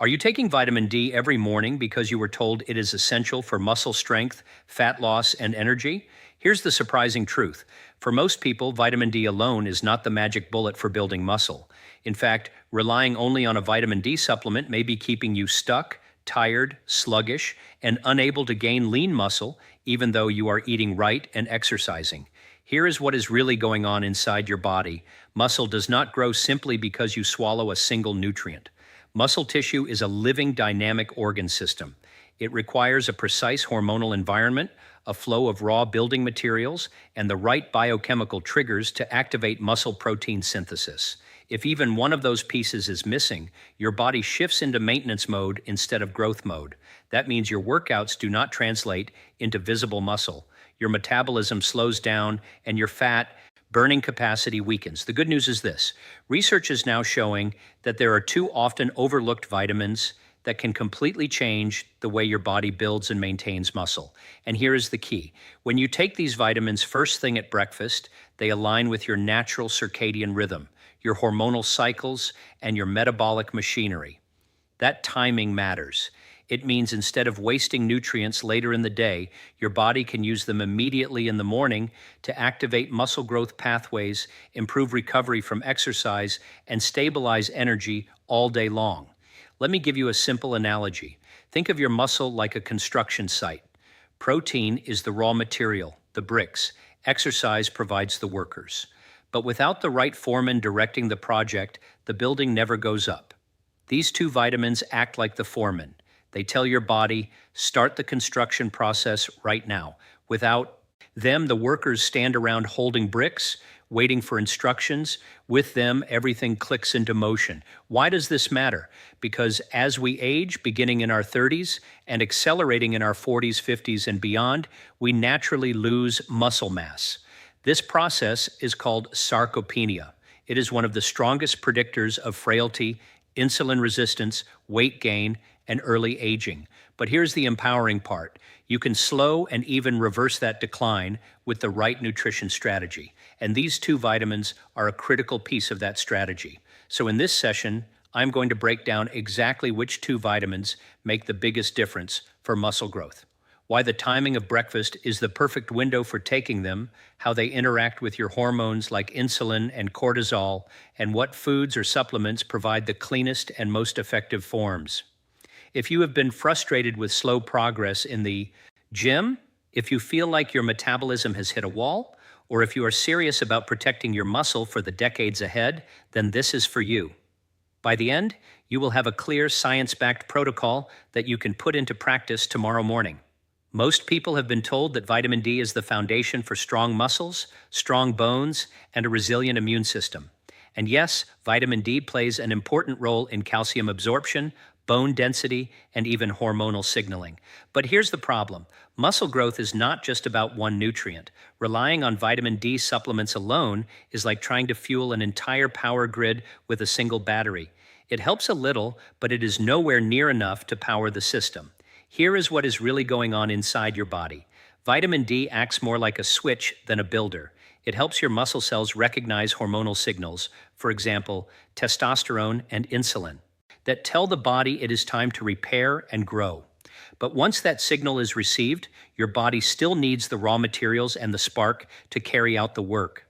Are you taking vitamin D every morning because you were told it is essential for muscle strength, fat loss, and energy? Here's the surprising truth. For most people, vitamin D alone is not the magic bullet for building muscle. In fact, relying only on a vitamin D supplement may be keeping you stuck, tired, sluggish, and unable to gain lean muscle, even though you are eating right and exercising. Here is what is really going on inside your body. Muscle does not grow simply because you swallow a single nutrient. Muscle tissue is a living, dynamic organ system. It requires a precise hormonal environment, a flow of raw building materials, and the right biochemical triggers to activate muscle protein synthesis. If even one of those pieces is missing, your body shifts into maintenance mode instead of growth mode. That means your workouts do not translate into visible muscle. Your metabolism slows down, and your fat burning capacity weakens. The good news is this. Research is now showing that there are two often overlooked vitamins that can completely change the way your body builds and maintains muscle. And here is the key. When you take these vitamins first thing at breakfast, they align with your natural circadian rhythm, your hormonal cycles, and your metabolic machinery. That timing matters. It means instead of wasting nutrients later in the day, your body can use them immediately in the morning to activate muscle growth pathways, improve recovery from exercise, and stabilize energy all day long. Let me give you a simple analogy. Think of your muscle like a construction site. Protein is the raw material, the bricks. Exercise provides the workers. But without the right foreman directing the project, the building never goes up. These two vitamins act like the foreman. They tell your body, start the construction process right now. Without them, the workers stand around holding bricks, waiting for instructions. With them, everything clicks into motion. Why does this matter? Because as we age, beginning in our 30s and accelerating in our 40s, 50s, and beyond, we naturally lose muscle mass. This process is called sarcopenia. It is one of the strongest predictors of frailty, insulin resistance, weight gain, and early aging. But here's the empowering part. You can slow and even reverse that decline with the right nutrition strategy. And these two vitamins are a critical piece of that strategy. So in this session, I'm going to break down exactly which two vitamins make the biggest difference for muscle growth, why the timing of breakfast is the perfect window for taking them, how they interact with your hormones like insulin and cortisol, and what foods or supplements provide the cleanest and most effective forms. If you have been frustrated with slow progress in the gym, if you feel like your metabolism has hit a wall, or if you are serious about protecting your muscle for the decades ahead, then this is for you. By the end, you will have a clear science-backed protocol that you can put into practice tomorrow morning. Most people have been told that vitamin D is the foundation for strong muscles, strong bones, and a resilient immune system. And yes, vitamin D plays an important role in calcium absorption, bone density, and even hormonal signaling. But here's the problem. Muscle growth is not just about one nutrient. Relying on vitamin D supplements alone is like trying to fuel an entire power grid with a single battery. It helps a little, but it is nowhere near enough to power the system. Here is what is really going on inside your body. Vitamin D acts more like a switch than a builder. It helps your muscle cells recognize hormonal signals, for example, testosterone and insulin, that tell the body it is time to repair and grow. But once that signal is received, your body still needs the raw materials and the spark to carry out the work.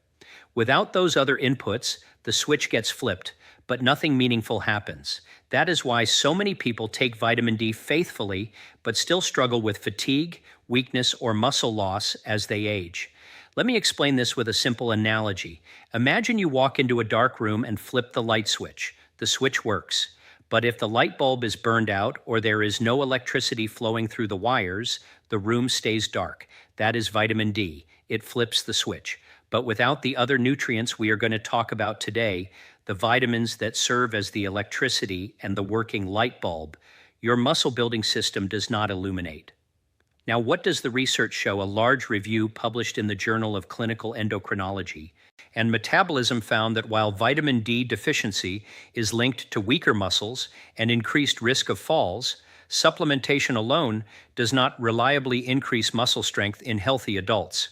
Without those other inputs, the switch gets flipped, but nothing meaningful happens. That is why so many people take vitamin D faithfully, but still struggle with fatigue, weakness, or muscle loss as they age. Let me explain this with a simple analogy. Imagine you walk into a dark room and flip the light switch. The switch works. But if the light bulb is burned out or there is no electricity flowing through the wires, the room stays dark. That is vitamin D. It flips the switch. But without the other nutrients we are going to talk about today, the vitamins that serve as the electricity and the working light bulb, your muscle building system does not illuminate. Now, what does the research show? A large review published in the Journal of Clinical Endocrinology and Metabolism found that while vitamin D deficiency is linked to weaker muscles and increased risk of falls, supplementation alone does not reliably increase muscle strength in healthy adults.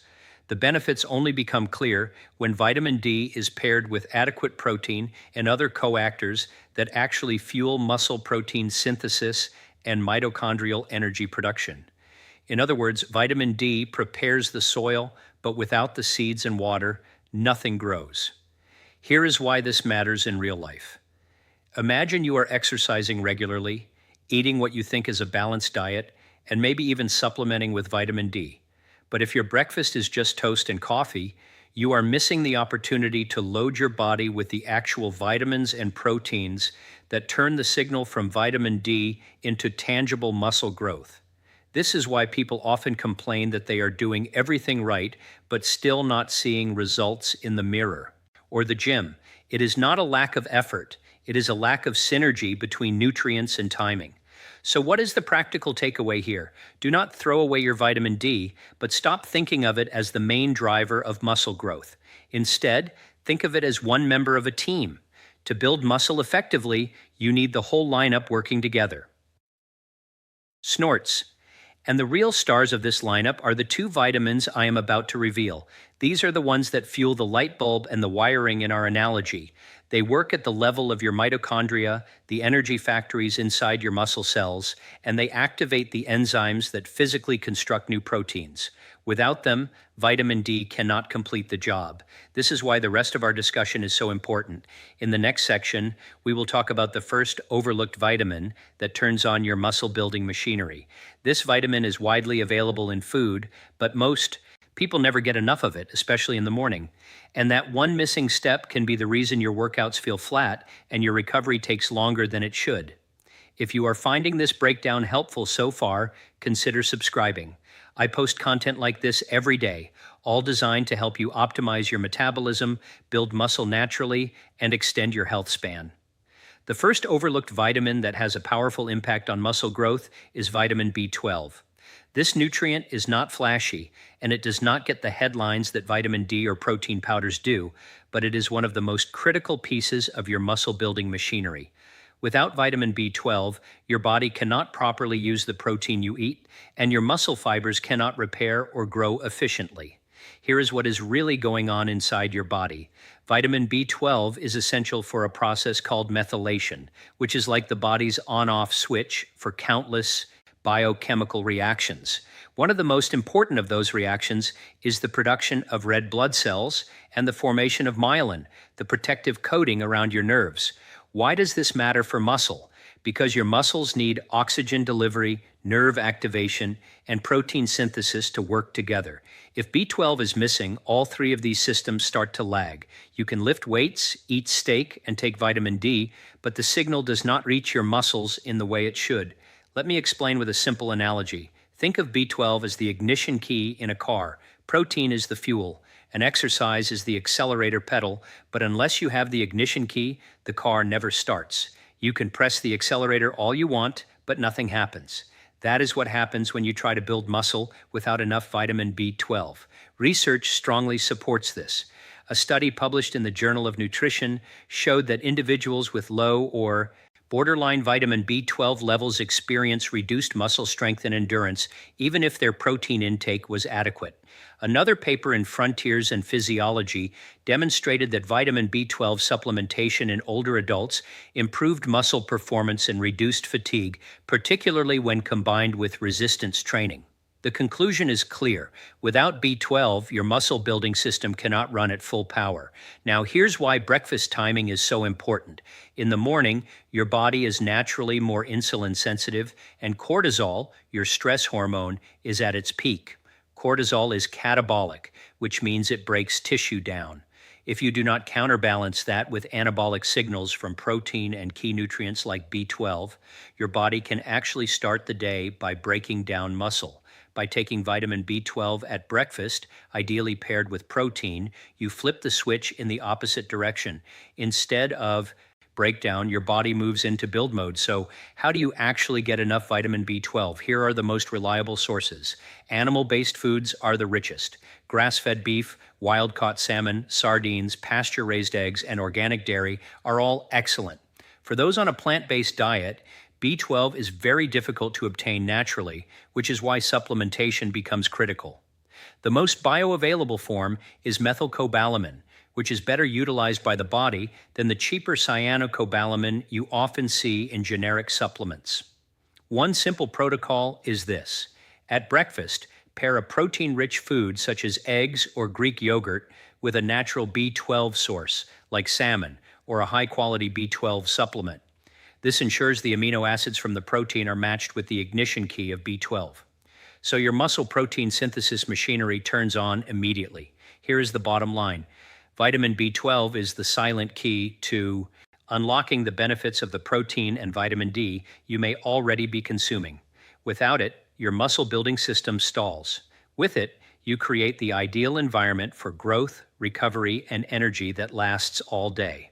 The benefits only become clear when vitamin D is paired with adequate protein and other coactors that actually fuel muscle protein synthesis and mitochondrial energy production. In other words, vitamin D prepares the soil, but without the seeds and water, nothing grows. Here is why this matters in real life. Imagine you are exercising regularly, eating what you think is a balanced diet, and maybe even supplementing with vitamin D. But if your breakfast is just toast and coffee, you are missing the opportunity to load your body with the actual vitamins and proteins that turn the signal from vitamin D into tangible muscle growth. This is why people often complain that they are doing everything right, but still not seeing results in the mirror or the gym. It is not a lack of effort. It is a lack of synergy between nutrients and timing. So what is the practical takeaway here? Do not throw away your vitamin D, but stop thinking of it as the main driver of muscle growth. Instead, think of it as one member of a team. To build muscle effectively, you need the whole lineup working together. Snorts. And the real stars of this lineup are the two vitamins I am about to reveal. These are the ones that fuel the light bulb and the wiring in our analogy. They work at the level of your mitochondria, the energy factories inside your muscle cells, and they activate the enzymes that physically construct new proteins. Without them, vitamin D cannot complete the job. This is why the rest of our discussion is so important. In the next section, we will talk about the first overlooked vitamin that turns on your muscle-building machinery. This vitamin is widely available in food, but most people never get enough of it, especially in the morning. And that one missing step can be the reason your workouts feel flat and your recovery takes longer than it should. If you are finding this breakdown helpful so far, consider subscribing. I post content like this every day, all designed to help you optimize your metabolism, build muscle naturally, and extend your health span. The first overlooked vitamin that has a powerful impact on muscle growth is vitamin B12. This nutrient is not flashy, and it does not get the headlines that vitamin D or protein powders do, but it is one of the most critical pieces of your muscle-building machinery. Without vitamin B12, your body cannot properly use the protein you eat, and your muscle fibers cannot repair or grow efficiently. Here is what is really going on inside your body. Vitamin B12 is essential for a process called methylation, which is like the body's on-off switch for countless biochemical reactions. One of the most important of those reactions is the production of red blood cells and the formation of myelin, the protective coating around your nerves. Why does this matter for muscle? Because your muscles need oxygen delivery, nerve activation, and protein synthesis to work together. If B12 is missing, all three of these systems start to lag. You can lift weights, eat steak, and take vitamin D, but the signal does not reach your muscles in the way it should. Let me explain with a simple analogy. Think of B12 as the ignition key in a car. Protein is the fuel. An exercise is the accelerator pedal, but unless you have the ignition key, the car never starts. You can press the accelerator all you want, but nothing happens. That is what happens when you try to build muscle without enough vitamin B12. Research strongly supports this. A study published in the Journal of Nutrition showed that individuals with low or borderline vitamin B12 levels experience reduced muscle strength and endurance, even if their protein intake was adequate. Another paper in Frontiers in Physiology demonstrated that vitamin B12 supplementation in older adults improved muscle performance and reduced fatigue, particularly when combined with resistance training. The conclusion is clear. Without B12, your muscle building system cannot run at full power. Now, here's why breakfast timing is so important. In the morning, your body is naturally more insulin sensitive, and cortisol, your stress hormone, is at its peak. Cortisol is catabolic, which means it breaks tissue down. If you do not counterbalance that with anabolic signals from protein and key nutrients like B12, your body can actually start the day by breaking down muscle. By taking vitamin B12 at breakfast, ideally paired with protein, you flip the switch in the opposite direction. Instead of breakdown, your body moves into build mode. So how do you actually get enough vitamin B12? Here are the most reliable sources. Animal-based foods are the richest. Grass-fed beef, wild-caught salmon, sardines, pasture-raised eggs, and organic dairy are all excellent. For those on a plant-based diet, B12 is very difficult to obtain naturally, which is why supplementation becomes critical. The most bioavailable form is methylcobalamin, which is better utilized by the body than the cheaper cyanocobalamin you often see in generic supplements. One simple protocol is this. At breakfast, pair a protein-rich food such as eggs or Greek yogurt with a natural B12 source, like salmon, or a high-quality B12 supplement. This ensures the amino acids from the protein are matched with the ignition key of B12. So your muscle protein synthesis machinery turns on immediately. Here is the bottom line. Vitamin B12 is the silent key to unlocking the benefits of the protein and vitamin D you may already be consuming. Without it, your muscle building system stalls. With it, you create the ideal environment for growth, recovery, and energy that lasts all day.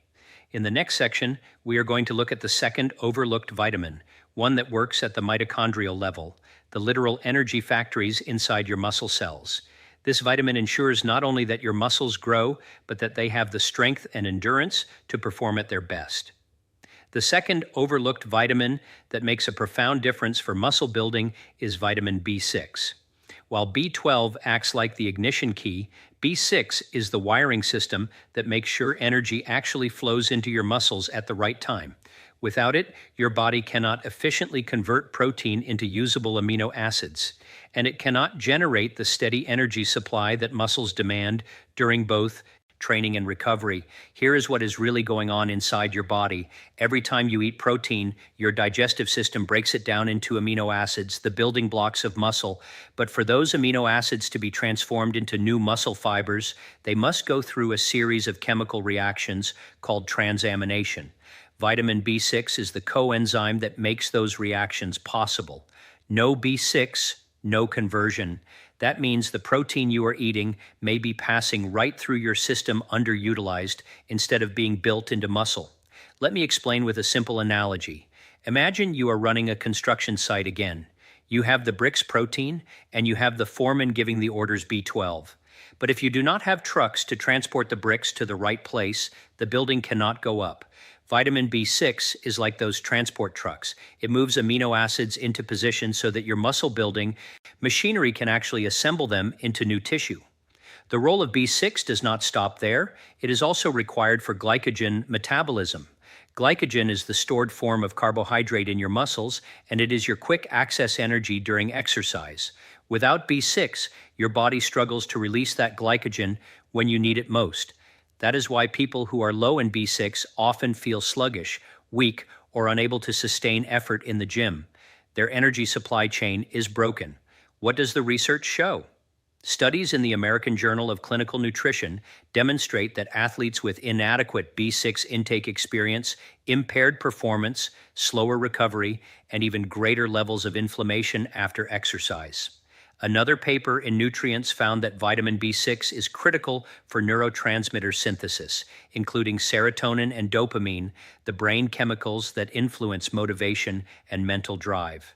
In the next section, we are going to look at the second overlooked vitamin, one that works at the mitochondrial level, the literal energy factories inside your muscle cells. This vitamin ensures not only that your muscles grow, but that they have the strength and endurance to perform at their best. The second overlooked vitamin that makes a profound difference for muscle building is vitamin B6. While B12 acts like the ignition key, B6 is the wiring system that makes sure energy actually flows into your muscles at the right time. Without it, your body cannot efficiently convert protein into usable amino acids, and it cannot generate the steady energy supply that muscles demand during both training and recovery. Here is what is really going on inside your body. Every time you eat protein, your digestive system breaks it down into amino acids, the building blocks of muscle. But for those amino acids to be transformed into new muscle fibers, they must go through a series of chemical reactions called transamination. Vitamin B6 is the coenzyme that makes those reactions possible. No B6, no conversion. That means the protein you are eating may be passing right through your system underutilized instead of being built into muscle. Let me explain with a simple analogy. Imagine you are running a construction site again. You have the bricks protein and you have the foreman giving the orders B12. But if you do not have trucks to transport the bricks to the right place, the building cannot go up. Vitamin B6 is like those transport trucks. It moves amino acids into position so that your muscle building machinery can actually assemble them into new tissue. The role of B6 does not stop there. It is also required for glycogen metabolism. Glycogen is the stored form of carbohydrate in your muscles, and it is your quick access energy during exercise. Without B6, your body struggles to release that glycogen when you need it most. That is why people who are low in B6 often feel sluggish, weak, or unable to sustain effort in the gym. Their energy supply chain is broken. What does the research show? Studies in the American Journal of Clinical Nutrition demonstrate that athletes with inadequate B6 intake experience impaired performance, slower recovery, and even greater levels of inflammation after exercise. Another paper in Nutrients found that vitamin B6 is critical for neurotransmitter synthesis, including serotonin and dopamine, the brain chemicals that influence motivation and mental drive.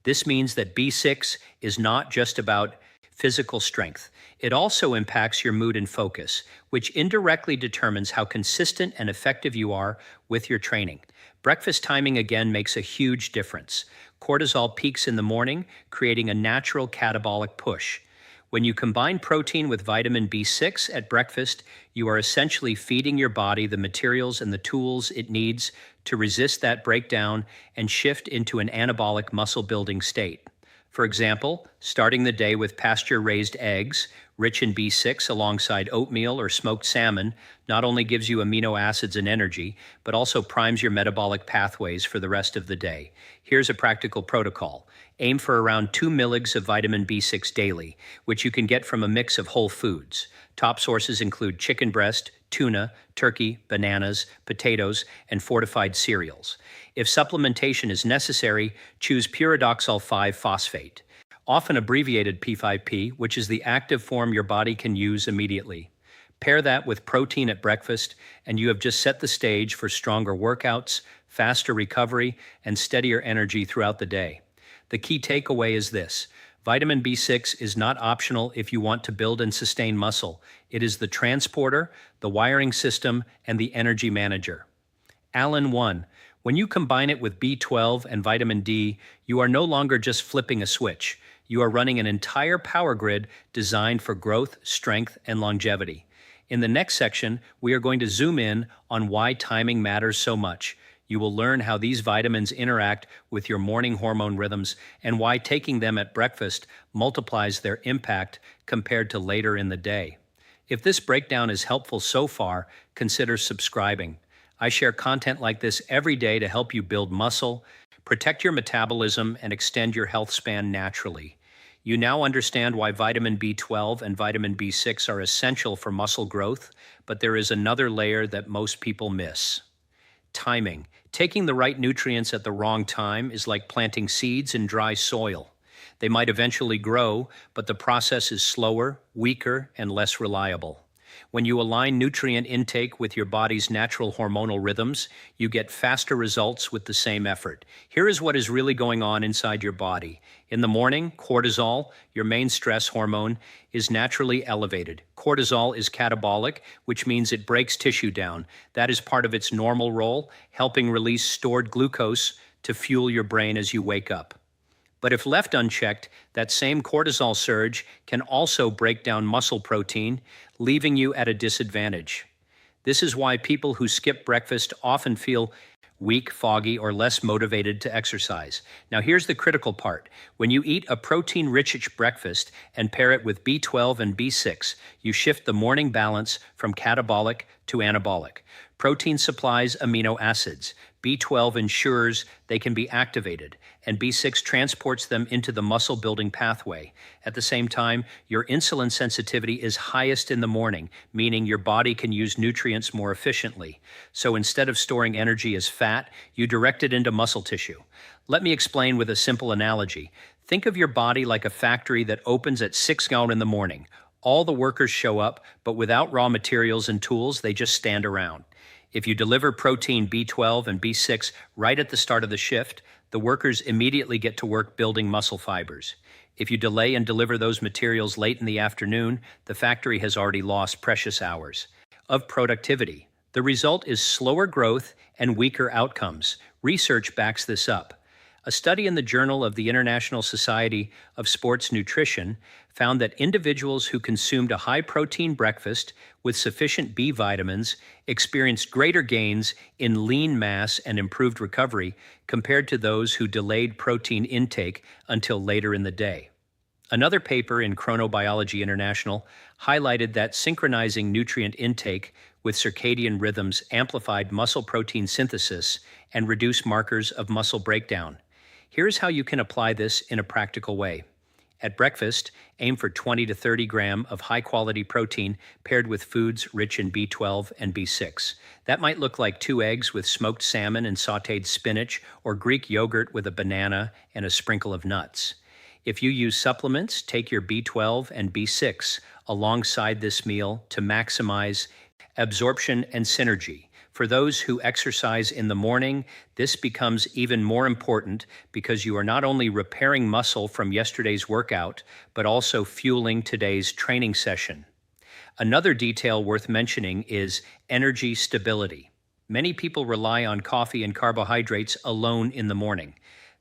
This means that B6 is not just about physical strength. It also impacts your mood and focus, which indirectly determines how consistent and effective you are with your training. Breakfast timing again makes a huge difference. Cortisol peaks in the morning, creating a natural catabolic push. When you combine protein with vitamin B6 at breakfast, you are essentially feeding your body the materials and the tools it needs to resist that breakdown and shift into an anabolic muscle-building state. For example, starting the day with pasture-raised eggs, rich in B6 alongside oatmeal or smoked salmon, not only gives you amino acids and energy, but also primes your metabolic pathways for the rest of the day. Here's a practical protocol. Aim for around 2 mg of vitamin B6 daily, which you can get from a mix of whole foods. Top sources include chicken breast, tuna, turkey, bananas, potatoes, and fortified cereals. If supplementation is necessary, choose pyridoxal 5-phosphate, often abbreviated P5P, which is the active form your body can use immediately. Pair that with protein at breakfast, and you have just set the stage for stronger workouts, faster recovery, and steadier energy throughout the day. The key takeaway is this. Vitamin B6 is not optional if you want to build and sustain muscle. It is the transporter, the wiring system, and the energy manager. Allen 1. When you combine it with B12 and vitamin D, you are no longer just flipping a switch. You are running an entire power grid designed for growth, strength, and longevity. In the next section, we are going to zoom in on why timing matters so much. You will learn how these vitamins interact with your morning hormone rhythms and why taking them at breakfast multiplies their impact compared to later in the day. If this breakdown is helpful so far, consider subscribing. I share content like this every day to help you build muscle, protect your metabolism, and extend your health span naturally. You now understand why vitamin B12 and vitamin B6 are essential for muscle growth, but there is another layer that most people miss. Timing. Taking the right nutrients at the wrong time is like planting seeds in dry soil. They might eventually grow, but the process is slower, weaker, and less reliable. When you align nutrient intake with your body's natural hormonal rhythms, you get faster results with the same effort. Here is what is really going on inside your body. In the morning, cortisol, your main stress hormone, is naturally elevated. Cortisol is catabolic, which means it breaks tissue down. That is part of its normal role, helping release stored glucose to fuel your brain as you wake up. But if left unchecked, that same cortisol surge can also break down muscle protein, leaving you at a disadvantage. This is why people who skip breakfast often feel weak, foggy, or less motivated to exercise. Now here's the critical part. When you eat a protein-rich breakfast and pair it with B12 and B6, you shift the morning balance from catabolic to anabolic. Protein supplies amino acids. B12 ensures they can be activated, and B6 transports them into the muscle-building pathway. At the same time, your insulin sensitivity is highest in the morning, meaning your body can use nutrients more efficiently. So instead of storing energy as fat, you direct it into muscle tissue. Let me explain with a simple analogy. Think of your body like a factory that opens at 6 a.m. in the morning. All the workers show up, but without raw materials and tools, they just stand around. If you deliver protein B12 and B6 right at the start of the shift, the workers immediately get to work building muscle fibers. If you delay and deliver those materials late in the afternoon, the factory has already lost precious hours of productivity. The result is slower growth and weaker outcomes. Research backs this up. A study in the Journal of the International Society of Sports Nutrition found that individuals who consumed a high-protein breakfast with sufficient B vitamins experienced greater gains in lean mass and improved recovery compared to those who delayed protein intake until later in the day. Another paper in Chronobiology International highlighted that synchronizing nutrient intake with circadian rhythms amplified muscle protein synthesis and reduced markers of muscle breakdown. Here's how you can apply this in a practical way. At breakfast, aim for 20 to 30 grams of high-quality protein paired with foods rich in B12 and B6. That might look like 2 eggs with smoked salmon and sautéed spinach, or Greek yogurt with a banana and a sprinkle of nuts. If you use supplements, take your B12 and B6 alongside this meal to maximize absorption and synergy. For those who exercise in the morning, this becomes even more important because you are not only repairing muscle from yesterday's workout, but also fueling today's training session. Another detail worth mentioning is energy stability. Many people rely on coffee and carbohydrates alone in the morning.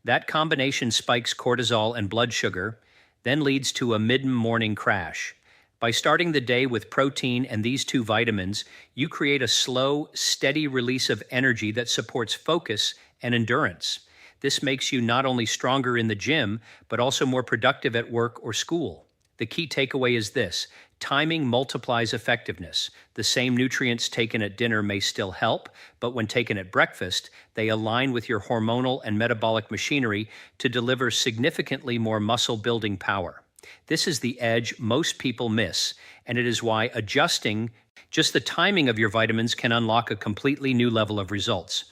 That combination spikes cortisol and blood sugar, then leads to a mid-morning crash. By starting the day with protein and these 2 vitamins, you create a slow, steady release of energy that supports focus and endurance. This makes you not only stronger in the gym, but also more productive at work or school. The key takeaway is this: timing multiplies effectiveness. The same nutrients taken at dinner may still help, but when taken at breakfast, they align with your hormonal and metabolic machinery to deliver significantly more muscle-building power. This is the edge most people miss, and it is why adjusting just the timing of your vitamins can unlock a completely new level of results.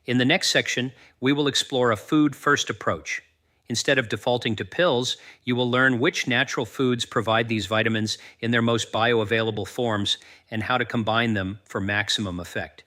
In the next section, we will explore a food-first approach. Instead of defaulting to pills, you will learn which natural foods provide these vitamins in their most bioavailable forms and how to combine them for maximum effect.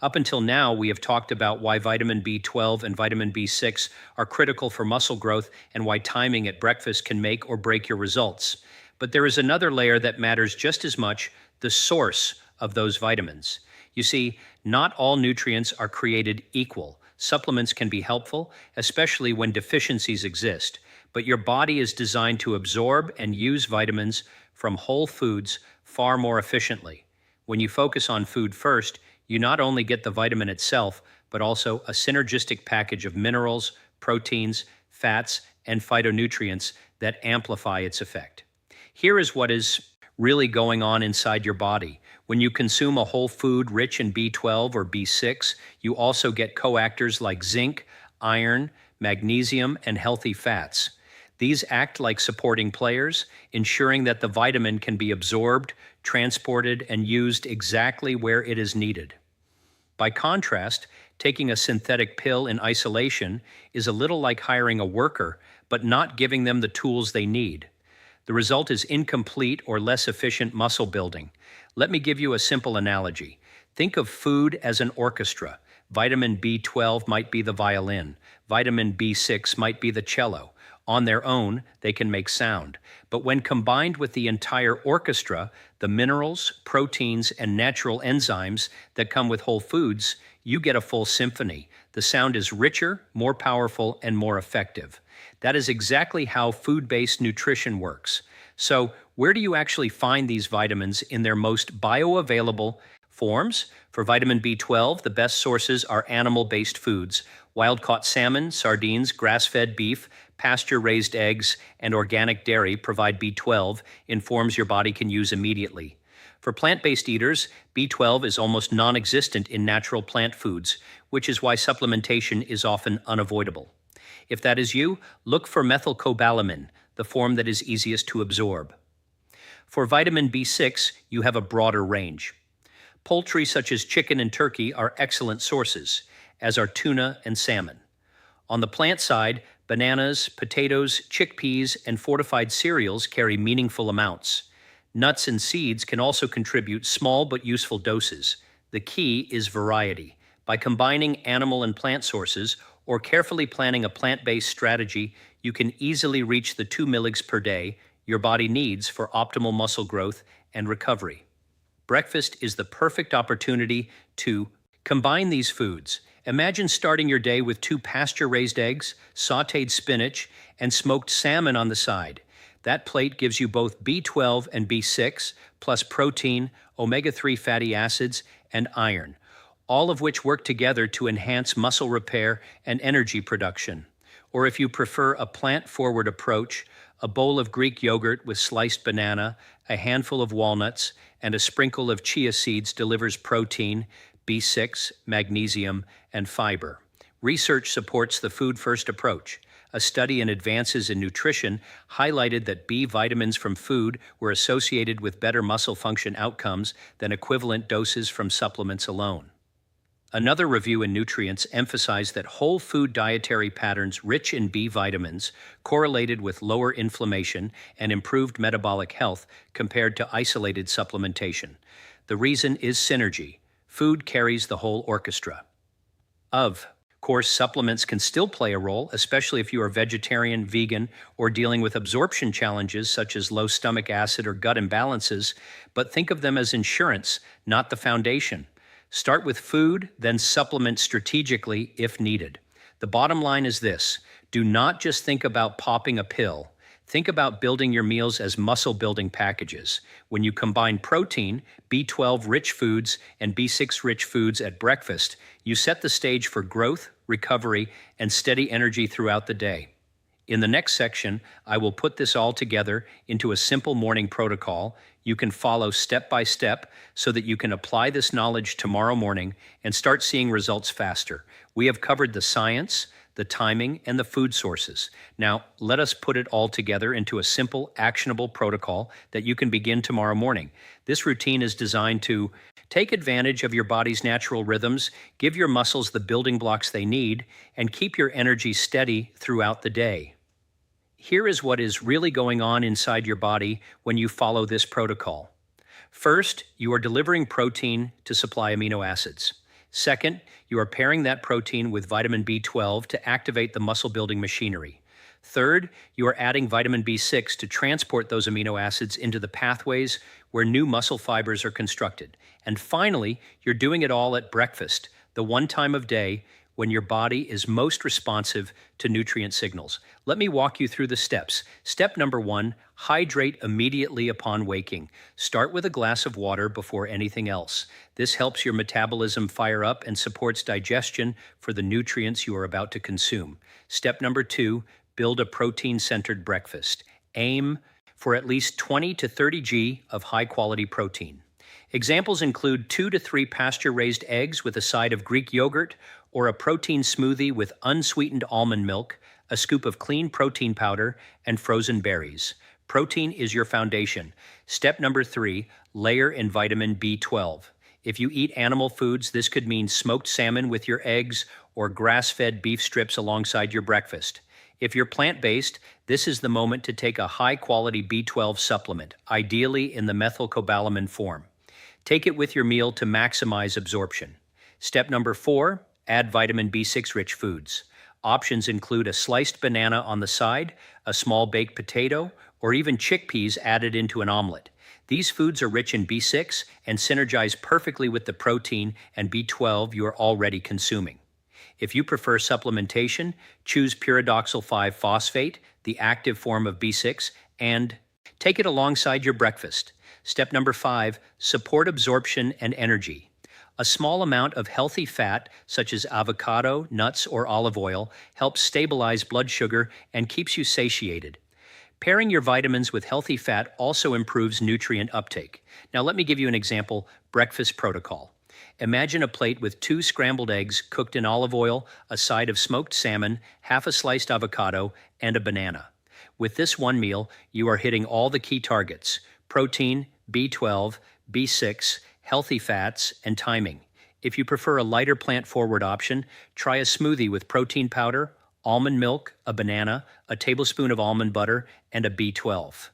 Up until now, we have talked about why vitamin B12 and vitamin B6 are critical for muscle growth and why timing at breakfast can make or break your results. But there is another layer that matters just as much: the source of those vitamins. You see, not all nutrients are created equal. Supplements can be helpful, especially when deficiencies exist, but your body is designed to absorb and use vitamins from whole foods far more efficiently. When you focus on food first, you not only get the vitamin itself, but also a synergistic package of minerals, proteins, fats, and phytonutrients that amplify its effect. Here is what is really going on inside your body. When you consume a whole food rich in B12 or B6, you also get coactors like zinc, iron, magnesium, and healthy fats. These act like supporting players, ensuring that the vitamin can be absorbed, transported, and used exactly where it is needed. By contrast, taking a synthetic pill in isolation is a little like hiring a worker, but not giving them the tools they need. The result is incomplete or less efficient muscle building. Let me give you a simple analogy. Think of food as an orchestra. Vitamin B12 might be the violin. Vitamin B6 might be the cello. On their own, they can make sound. But when combined with the entire orchestra, the minerals, proteins, and natural enzymes that come with whole foods, you get a full symphony. The sound is richer, more powerful, and more effective. That is exactly how food-based nutrition works. So, where do you actually find these vitamins in their most bioavailable forms? For vitamin B12, the best sources are animal-based foods. Wild-caught salmon, sardines, grass-fed beef, pasture-raised eggs, and organic dairy provide B12 in forms your body can use immediately. For plant-based eaters, B12 is almost non-existent in natural plant foods, which is why supplementation is often unavoidable. If that is you, look for methylcobalamin, the form that is easiest to absorb. For vitamin B6, you have a broader range. Poultry such as chicken and turkey are excellent sources, as are tuna and salmon. On the plant side, bananas, potatoes, chickpeas, and fortified cereals carry meaningful amounts. Nuts and seeds can also contribute small but useful doses. The key is variety. By combining animal and plant sources, or carefully planning a plant-based strategy, you can easily reach the 2 mg per day your body needs for optimal muscle growth and recovery. Breakfast is the perfect opportunity to combine these foods. Imagine starting your day with 2 pasture-raised eggs, sautéed spinach, and smoked salmon on the side. That plate gives you both B12 and B6, plus protein, omega-3 fatty acids, and iron, all of which work together to enhance muscle repair and energy production. Or if you prefer a plant-forward approach, a bowl of Greek yogurt with sliced banana, a handful of walnuts, and a sprinkle of chia seeds delivers protein, B6, magnesium, and fiber. Research supports the food-first approach. A study in Advances in Nutrition highlighted that B vitamins from food were associated with better muscle function outcomes than equivalent doses from supplements alone. Another review in Nutrients emphasized that whole food dietary patterns rich in B vitamins correlated with lower inflammation and improved metabolic health compared to isolated supplementation. The reason is synergy. Food carries the whole orchestra. Of course, supplements can still play a role, especially if you are vegetarian, vegan, or dealing with absorption challenges such as low stomach acid or gut imbalances, but think of them as insurance, not the foundation. Start with food, then supplement strategically if needed. The bottom line is this: do not just think about popping a pill. Think about building your meals as muscle-building packages. When you combine protein, B12-rich foods, and B6-rich foods at breakfast, you set the stage for growth, recovery, and steady energy throughout the day. In the next section, I will put this all together into a simple morning protocol you can follow step by step so that you can apply this knowledge tomorrow morning and start seeing results faster. We have covered the science, the timing, and the food sources. Now, let us put it all together into a simple, actionable protocol that you can begin tomorrow morning. This routine is designed to take advantage of your body's natural rhythms, give your muscles the building blocks they need, and keep your energy steady throughout the day. Here is what is really going on inside your body when you follow this protocol. First, you are delivering protein to supply amino acids. Second, you are pairing that protein with vitamin B12 to activate the muscle-building machinery. Third, you are adding vitamin B6 to transport those amino acids into the pathways where new muscle fibers are constructed. And finally, you're doing it all at breakfast, the one time of day when your body is most responsive to nutrient signals. Let me walk you through the steps. Step number 1, hydrate immediately upon waking. Start with a glass of water before anything else. This helps your metabolism fire up and supports digestion for the nutrients you are about to consume. Step number 2, build a protein-centered breakfast. Aim for at least 20 to 30 g of high-quality protein. Examples include 2 to 3 pasture-raised eggs with a side of Greek yogurt, or a protein smoothie with unsweetened almond milk, a scoop of clean protein powder, and frozen berries. Protein is your foundation. Step number 3, layer in vitamin B12. If you eat animal foods, this could mean smoked salmon with your eggs or grass-fed beef strips alongside your breakfast. If you're plant-based, this is the moment to take a high-quality B12 supplement, ideally in the methylcobalamin form. Take it with your meal to maximize absorption. Step number 4, add vitamin B6-rich foods. Options include a sliced banana on the side, a small baked potato, or even chickpeas added into an omelet. These foods are rich in B6 and synergize perfectly with the protein and B12 you are already consuming. If you prefer supplementation, choose pyridoxal 5-phosphate, the active form of B6, and take it alongside your breakfast. Step number 5, support absorption and energy. A small amount of healthy fat, such as avocado, nuts, or olive oil, helps stabilize blood sugar and keeps you satiated. Pairing your vitamins with healthy fat also improves nutrient uptake. Now let me give you an example breakfast protocol. Imagine a plate with 2 scrambled eggs cooked in olive oil, a side of smoked salmon, half a sliced avocado, and a banana. With this one meal, you are hitting all the key targets: protein, B12, B6, healthy fats, and timing. If you prefer a lighter plant-forward option, try a smoothie with protein powder, almond milk, a banana, a tablespoon of almond butter, and a B12.